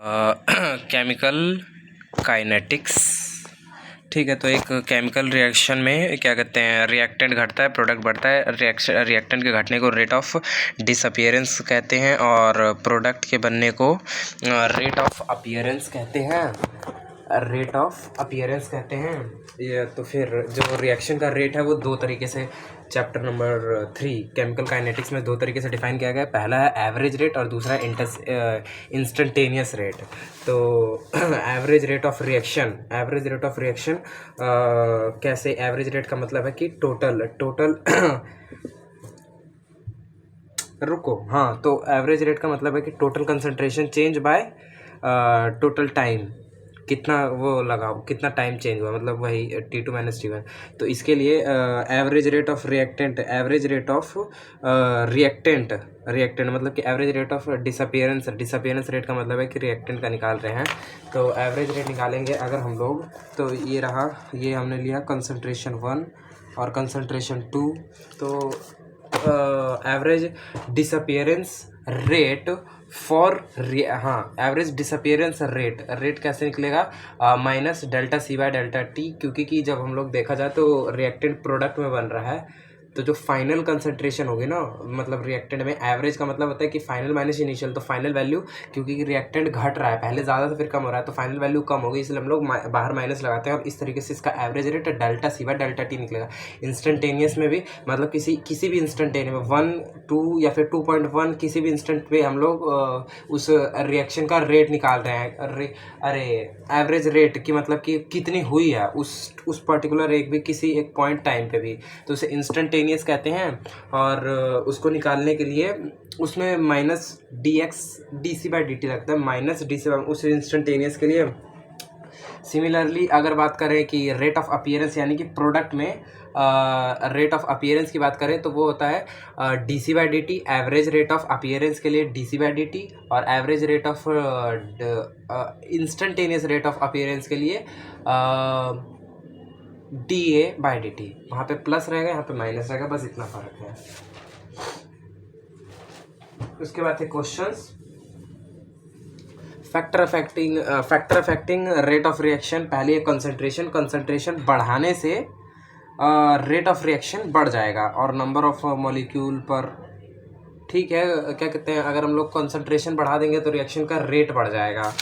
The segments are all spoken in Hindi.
Chemical kinetics. ठीक है, तो एक केमिकल रिएक्शन में क्या कहते हैं, रिएक्टेंट घटता है, प्रोडक्ट बढ़ता है। रिएक्टेंट के घटने को रेट ऑफ डिसअपियरेंस कहते हैं और प्रोडक्ट के बनने को रेट ऑफ अपीयरेंस कहते हैं। रेट ऑफ अपीयरेंस कहते हैं। ये तो फिर जो रिएक्शन का रेट है वो दो तरीके से चैप्टर नंबर 3 केमिकल काइनेटिक्स में दो तरीके से डिफाइन किया गया है। पहला है एवरेज रेट और दूसरा है इंस्टेंटेनियस रेट। तो एवरेज रेट ऑफ रिएक्शन, कैसे? एवरेज रेट का मतलब है कि टोटल रुको, हाँ, तो एवरेज रेट का मतलब है कि total concentration change by total time, कितना वो लगाओ, कितना टाइम चेंज हुआ, मतलब वही T2 - T1। तो इसके लिए एवरेज रेट ऑफ रिएक्टेंट मतलब कि average rate of disappearance rate का मतलब है कि रिएक्टेंट का निकाल रहे हैं। तो एवरेज रेट निकालेंगे अगर हम लोग, तो ये रहा, ये हमने लिया कंसंट्रेशन 1 और कंसंट्रेशन 2। तो average disappearance rate average disappearance rate कैसे निकलेगा? Minus delta C by delta T, क्योंकि कि जब हम लोग देखा जाए तो रिएक्टेंट प्रोडक्ट में बन रहा है, तो जो फाइनल कंसंट्रेशन होगी ना, मतलब रिएक्टेंट में एवरेज का मतलब होता है कि फाइनल माइनस इनिशियल, तो फाइनल वैल्यू, क्योंकि रिएक्टेंट घट रहा है, पहले ज़्यादा था फिर कम हो रहा है, तो फाइनल वैल्यू कम होगी, इसलिए हम लोग बाहर माइनस लगाते हैं और इस तरीके से इसका average rate delta C by delta T निकलेगा। इंस्टेंटेनियस में भी, मतलब किसी भी इंस्टेंटेनियस में 1, 2 या फिर 2.1 किसी भी इंस्टेंट पे हम लोग उस रिएक्शन का रेट निकाल रहे हैं। अरे एवरेज रेट की मतलब कि कितनी हुई है उस पर्टिकुलर एक भी किसी एक पॉइंट टाइम पे भी, तो उसे इंस्टेंटेनियस कहते हैं। और उसको निकालने के लिए उसमें माइनस dc बाई dt लगता है, माइनस dc उस इंस्टेंटेनियस के लिए। सिमिलरली अगर बात करें कि रेट ऑफ अपीयरेंस यानी कि प्रोडक्ट में रेट ऑफ अपीयरेंस की बात करें तो वो होता है dc by dt। Average rate of appearance के लिए dc बाई dt, और average rate of instantaneous rate of appearance के लिए da बाई dt। वहाँ पे प्लस रहेगा, यहाँ पे माइनस रहेगा, बस इतना फर्क है। उसके बाद थे questions. Factor affecting rate of reaction. पहले ये कंसंट्रेशन बढ़ाने से रेट ऑफ रिएक्शन बढ़ जाएगा और नंबर ऑफ मॉलिक्यूल पर, ठीक है, क्या कहते हैं, अगर हम लोग कंसंट्रेशन बढ़ा देंगे तो रिएक्शन का रेट बढ़ जाएगा।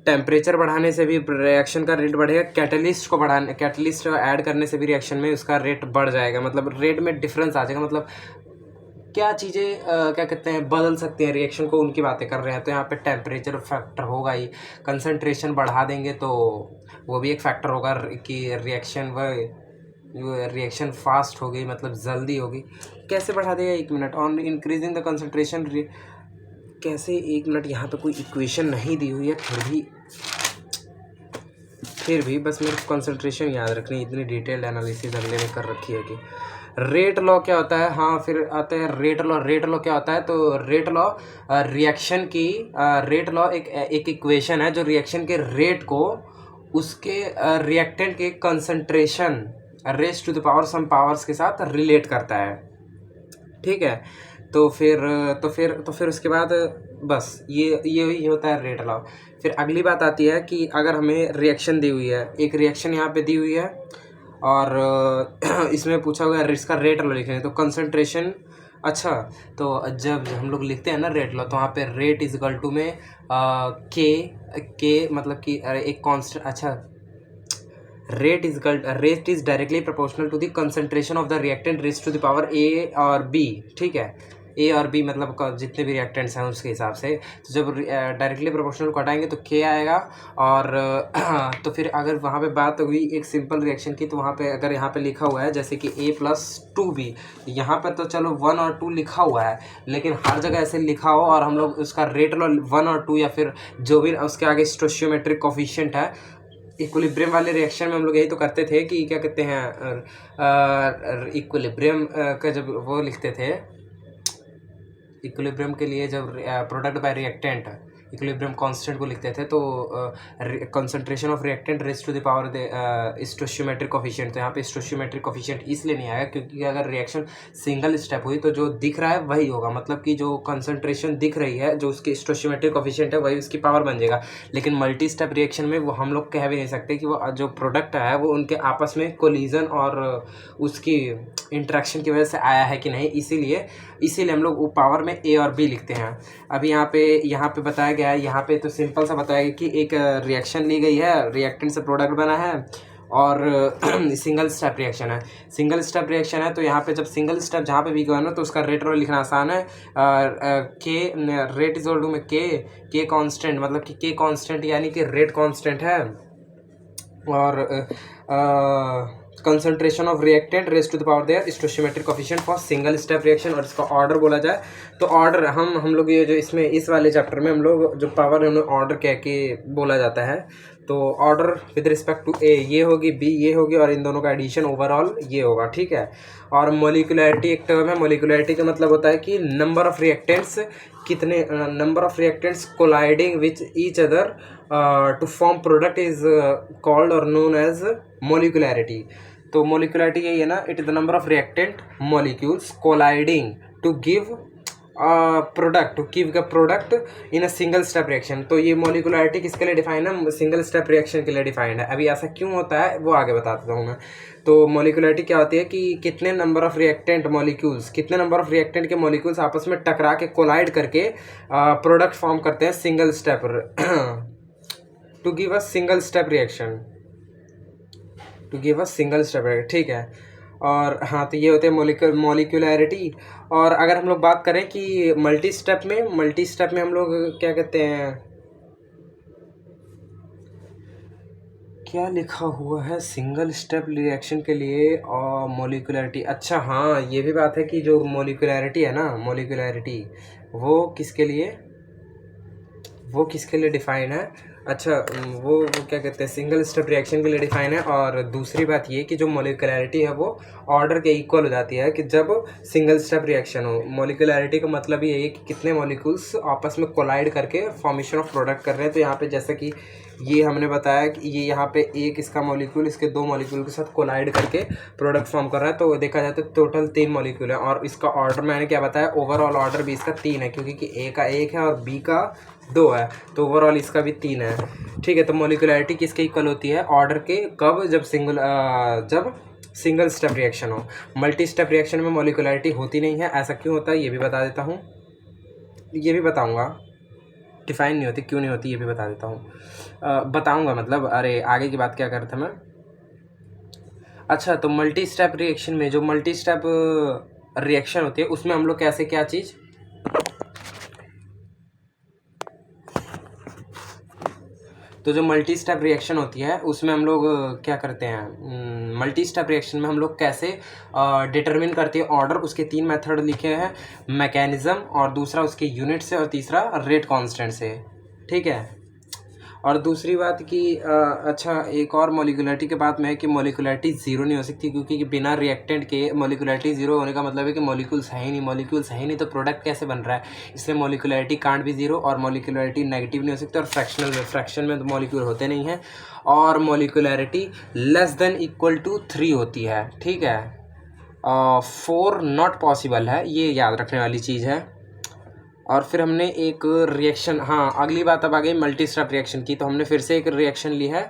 टेम्परेचर बढ़ाने से भी रिएक्शन का रेट बढ़ेगा। कैटलिस्ट ऐड करने से भी रिएक्शन में उसका रेट बढ़ जाएगा, मतलब रेट में डिफरेंस आ जाएगा। मतलब क्या चीज़ें क्या कहते हैं बदल सकती हैं रिएक्शन को, उनकी बातें कर रहे हैं। तो यहाँ पे टेम्परेचर फैक्टर होगा ही, कंसंट्रेशन बढ़ा देंगे तो वो भी एक फैक्टर होगा कि रिएक्शन फास्ट हो गई, मतलब जल्दी होगी। कैसे बढ़ा देगा? 1 minute. On increasing the concentration, कैसे? 1 मिनट, यहाँ पे कोई इक्वेशन नहीं दी हुई है, फिर भी बस मेरे को कंसंट्रेशन याद रखनी, इतनी डिटेल्ड एनालिसिस अगले में कर रखी है कि रेट लॉ क्या होता है। हाँ, फिर आते हैं रेट लॉ क्या होता है। तो रेट लॉ रिएक्शन की रेट लॉ एक इक्वेशन है जो रिएक्शन के रेट को उसके रिएक्टेंट के concentration raise to the power some powers के साथ रिलेट करता है, ठीक है। तो फिर उसके बाद बस ये होता है रेट लॉ। फिर अगली बात आती है कि अगर हमें रिएक्शन दी हुई है, एक रिएक्शन यहाँ पे दी हुई है और इसमें पूछा हुआ है इसका रेट लॉ लिखेंगे, तो कंसंट्रेशन, अच्छा, तो जब हम लोग लिखते हैं ना रेट लॉ, तो वहाँ पे रेट इज इक्वल टू में के मतलब कि एक कांस्टेंट, अच्छा, rate is directly proportional to the concentration of the reactant raise to the power A और बी, ठीक है। ए और बी मतलब जितने भी रिएक्टेंट्स हैं उसके हिसाब से। तो जब डायरेक्टली प्रोपोर्शनल को हटाएंगे तो के आएगा। और तो फिर अगर वहाँ पे बात हुई एक सिंपल रिएक्शन की, तो वहाँ पे अगर यहाँ पे लिखा हुआ है जैसे कि A+2B, यहाँ पर तो चलो 1 और 2 लिखा हुआ है, लेकिन हर जगह ऐसे लिखा हो और हम लोग उसका रेट लो 1 और 2 या फिर जो भी उसके आगे स्टोशियोमेट्रिक कोफिशिएंट है। इक्विलिब्रियम वाले रिएक्शन में हम लोग यही तो करते थे कि क्या कहते हैं, इक्विलिब्रियम का जब वो लिखते थे, इक्विलिब्रियम के लिए जब product by reactant equilibrium constant को लिखते थे, तो concentration of reactant raise to the power stoichiometric coefficient. तो यहाँ पे स्टोइचियोमेट्रिक कोफिशिएंट इसलिए नहीं आएगा क्योंकि अगर रिएक्शन सिंगल स्टेप हुई तो जो दिख रहा है वही होगा, मतलब कि जो कंसंट्रेशन दिख रही है जो उसकी स्टोइचियोमेट्रिक कोफिशिएंट है वही उसकी पावर बन जाएगा। लेकिन मल्टी स्टेप रिएक्शन में वो हम लोग कह भी नहीं सकते कि वो जो प्रोडक्ट है वो उनके आपस में कोलिजन और उसकी इंटरेक्शन की वजह से आया है कि नहीं, इसीलिए हम लोग वो पावर में ए और बी लिखते हैं। अभी यहाँ पे बताया गया है, यहाँ पे तो सिंपल सा बताया गया कि एक रिएक्शन ली गई है, रिएक्टेंट से प्रोडक्ट बना है और सिंगल स्टेप रिएक्शन है। सिंगल स्टेप रिएक्शन है तो यहाँ पे जब सिंगल स्टेप जहाँ पे भी गया ना तो उसका रेट और लिखना आसान है। के रेट इज इक्वल टू में के कांस्टेंट, मतलब कि के कांस्टेंट यानी कि रेट कांस्टेंट है, और concentration of reactant raise to the power their stoichiometric coefficient for single step reaction. और इसका ऑर्डर बोला जाए तो ऑर्डर हम लोग ये जो इसमें इस वाले चैप्टर में हम लोग जो पावर है ऑर्डर कह के बोला जाता है। तो ऑर्डर विद रिस्पेक्ट टू ए ये होगी, बी ये होगी, और इन दोनों का एडिशन ओवरऑल ये होगा, ठीक है। और मोलिकुलैरिटी एक टर्म है। मोलिकुलैरिटी का मतलब होता है कि नंबर ऑफ रिएक्टेंट्स, कितने number of reactants colliding with each other to form product is called और नोन एज मोलिकुलैरिटी। तो मोलिकुलैरिटी यही है ना, it is the number of reactant molecules colliding to give product, to give the product in a single step reaction. तो ये मोलिकुलैरिटी किसके लिए डिफाइन है? सिंगल स्टेप रिएक्शन के लिए डिफाइंड है। अभी ऐसा क्यों होता है वो आगे बता देता हूँ मैं। तो मोलिकुलैरिटी क्या होती है कि कितने नंबर ऑफ रिएक्टेंट मॉलिक्यूल्स, कितने नंबर ऑफ रिएक्टेंट के मॉलिक्यूल्स आपस में टकरा के कोलाइड करके प्रोडक्ट फॉर्म करते हैं single step to give a single step reaction, to give a single step, ठीक है। और हाँ, तो ये होते हैं मोलिकुलैरिटी। और अगर हम लोग बात करें कि मल्टी स्टेप में हम लोग क्या कहते हैं, क्या लिखा हुआ है सिंगल स्टेप रिएक्शन के लिए और मोलिकुलैरिटी। अच्छा हाँ, ये भी बात है कि जो मोलिकुलैरिटी है ना, मोलिकुलैरिटी वो किसके लिए डिफाइन है। अच्छा, वो क्या कहते हैं, सिंगल स्टेप रिएक्शन के लिए डिफाइन है। और दूसरी बात ये कि जो मोलिकुलैरिटी है वो ऑर्डर के इक्वल हो जाती है कि जब सिंगल स्टेप रिएक्शन हो। मोलिकुलैरिटी का मतलब ये है कि कितने मॉलिक्यूल्स आपस में कोलाइड करके फॉर्मेशन ऑफ प्रोडक्ट कर रहे हैं। तो यहाँ पे जैसा कि ये हमने बताया कि ये यहाँ पे एक इसका मॉलिक्यूल इसके दो मॉलिक्यूल के साथ कोलाइड करके प्रोडक्ट फॉर्म कर रहा है। तो देखा जाए तो टोटल 3 मॉलिक्यूल है। और इसका ऑर्डर मैंने क्या बताया, ओवरऑल ऑर्डर भी इसका 3 है क्योंकि ए का 1 है और बी का 2 है, तो ओवरऑल इसका भी 3 है, ठीक है। तो मोलिकुलैरिटी किसके इक्वल होती है? ऑर्डर के। कब? जब सिंगल स्टेप रिएक्शन हो। मल्टी स्टेप रिएक्शन में मोलिकुलैरिटी होती नहीं है। ऐसा क्यों होता है ये भी बता देता हूँ, ये भी बताऊँगा। डिफाइन नहीं होती, क्यों नहीं होती ये भी बता देता हूँ, बताऊँगा। मतलब अरे आगे की बात क्या कर रहा था मैं। अच्छा, तो मल्टी स्टेप रिएक्शन में जो मल्टी स्टेप रिएक्शन होती है उसमें हम लोग कैसे क्या चीज़, तो जो मल्टी स्टेप रिएक्शन होती है उसमें हम लोग क्या करते हैं, मल्टी स्टेप रिएक्शन में हम लोग कैसे डिटरमिन करते हैं ऑर्डर। उसके 3 मेथड लिखे हैं, मैकेनिज्म, और दूसरा उसके यूनिट से, और तीसरा रेट कांस्टेंट से, ठीक है। और दूसरी बात कि अच्छा, एक और मोलिकुलैरिटी के बात में है कि मोलिकुलैरिटी ज़ीरो नहीं हो सकती क्योंकि बिना रिएक्टेंट के मोलिकुलैरिटी ज़ीरो होने का मतलब है कि मॉलिक्यूल्स है ही नहीं, तो प्रोडक्ट कैसे बन रहा है। इसलिए मोलिकुलैरिटी कांट भी ज़ीरो, और मोलिकुलैरिटी नेगेटिव नहीं हो सकती, और फ्रैक्शन में तो मॉलिक्यूल होते नहीं हैं, और मोलिकुलैरिटी लेस देन इक्वल टू 3 होती है, ठीक है। 4 नॉट पॉसिबल है, ये याद रखने वाली चीज़ है। और फिर हमने एक रिएक्शन, हाँ अगली बात अब आ गई मल्टी स्टेप रिएक्शन की। तो हमने फिर से एक रिएक्शन ली है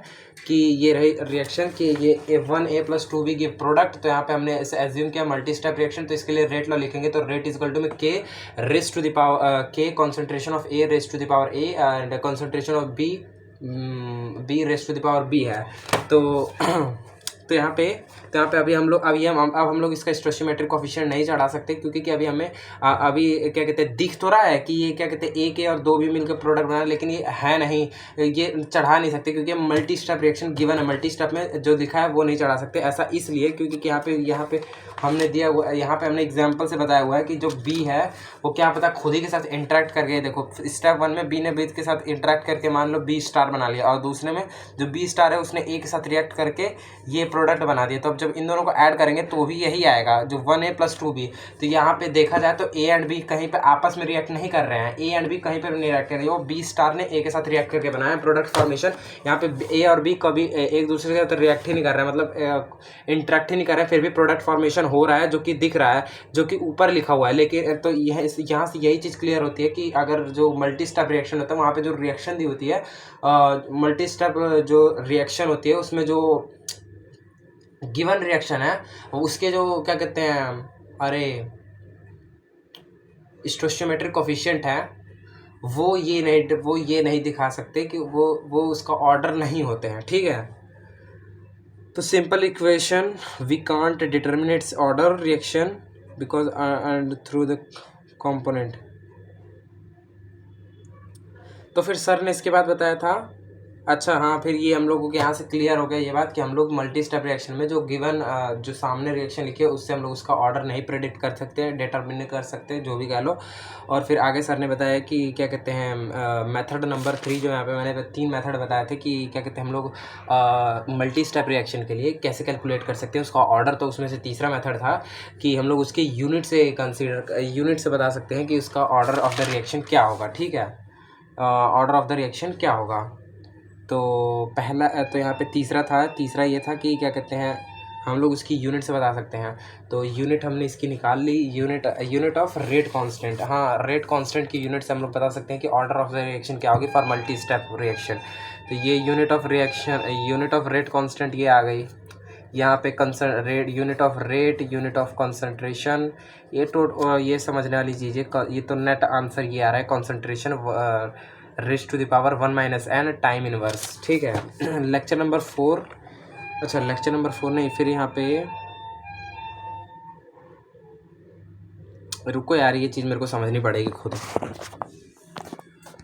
कि ये रही रिएक्शन कि ये A1A+2B गिव प्रोडक्ट। तो यहाँ पे हमने ऐसे एज्यूम किया मल्टी स्टेप रिएक्शन, तो इसके लिए रेट लॉ लिखेंगे। तो रेट इज इक्वल टू में K raise to the power K concentration of A raise to the power A and concentration of B raise to the power B है। तो यहाँ पे अभी हम लोग इसका स्टोइचियोमेट्रिक कोफिशिएंट नहीं चढ़ा सकते क्योंकि कि अभी हमें अभी क्या कहते हैं, दिख तो रहा है कि ये क्या कहते हैं A के और 2 भी मिलकर प्रोडक्ट बना, लेकिन ये है नहीं, ये चढ़ा नहीं सकते क्योंकि मल्टी स्टेप रिएक्शन गिवन है। मल्टी स्टेप में जो लिखा है वो नहीं चढ़ा सकते। ऐसा इसलिए क्योंकि यहाँ पे हमने दिया हुआ यहाँ पे हमने एग्जांपल से बताया हुआ है कि जो बी है वो क्या पता खुद ही के साथ इंटरेक्ट करके, देखो स्टेप 1 में बी ने बी के साथ इंटरेक्ट करके मान लो बी स्टार बना लिया, और दूसरे में जो बी स्टार है उसने ए के साथ रिएक्ट करके ये प्रोडक्ट बना दिया। तो अब जब इन दोनों को ऐड करेंगे तो भी यही आएगा जो 1A + 2B। तो यहाँ पे देखा जाए तो ए एंड बी कहीं पे आपस में रिएक्ट नहीं कर रहे हैं, ए एंड बी कहीं पर नहीं रिएक्ट कर रहे हैं, वो बी स्टार ने ए के साथ रिएक्ट करके बनाया प्रोडक्ट फॉर्मेशन। यहाँ पे ए और बी कभी एक दूसरे के साथ रिएक्ट ही नहीं कर रहे हैं, मतलब इंटरेक्ट ही नहीं कर रहे हैं, फिर भी प्रोडक्ट फॉर्मेशन हो रहा है जो कि दिख रहा है, जो कि ऊपर लिखा हुआ है। लेकिन तो यहाँ से यही चीज़ क्लियर होती है कि अगर जो मल्टी स्टेप रिएक्शन होता है वहाँ पे जो रिएक्शन दी होती है, मल्टी स्टेप जो रिएक्शन होती है उसमें जो गिवन रिएक्शन है उसके जो क्या कहते हैं, अरे स्टोइचियोमेट्रिक कोफिशिएंट है, वो ये नहीं दिखा सकते कि वो उसका ऑर्डर नहीं होते हैं, ठीक है। तो simple equation, we can't determine its order reaction because and through the component. तो फिर सर ने इसके बाद बताया था, अच्छा हाँ, फिर ये हम लोगों के यहाँ से क्लियर हो गया ये बात कि हम लोग मल्टी स्टेप रिएक्शन में जो गिवन जो सामने रिएक्शन लिखी है उससे हम लोग उसका ऑर्डर नहीं प्रेडिक्ट कर सकते, डिटरमिन नहीं कर सकते, जो भी कह लो। और फिर आगे सर ने बताया कि क्या कहते हैं मेथड नंबर 3, जो यहाँ पे मैंने 3 मेथड बताए थे कि क्या कहते हैं हम लोग मल्टी स्टेप रिएक्शन के लिए कैसे कैलकुलेट कर सकते हैं उसका ऑर्डर। तो उसमें से तीसरा मेथड था कि हम लोग उसके यूनिट से बता सकते हैं कि उसका ऑर्डर ऑफ द रिएक्शन क्या होगा, ठीक है, ऑर्डर ऑफ द रिएक्शन क्या होगा। तो पहला तो यहाँ पे तीसरा ये था कि क्या कहते हैं हम लोग उसकी यूनिट से बता सकते हैं। तो यूनिट हमने इसकी निकाल ली, यूनिट ऑफ रेट कांस्टेंट। हाँ, रेट कांस्टेंट की यूनिट से हम लोग बता सकते हैं कि ऑर्डर ऑफ द रिएक्शन क्या होगी फॉर मल्टी स्टेप रिएक्शन। तो ये यूनिट ऑफ रेट कांस्टेंट ये आ गई। यहाँ पे unit of rate, unit of concentration, ये समझने वाली चीज़ है। ये तो नेट आंसर ये आ रहा है concentration raise to the power 1 - n time inverse, ठीक है। लेक्चर नंबर 4, अच्छा लेक्चर नंबर 4 नहीं, फिर यहाँ पे रुको यार, ये चीज़ मेरे को समझनी पड़ेगी खुद।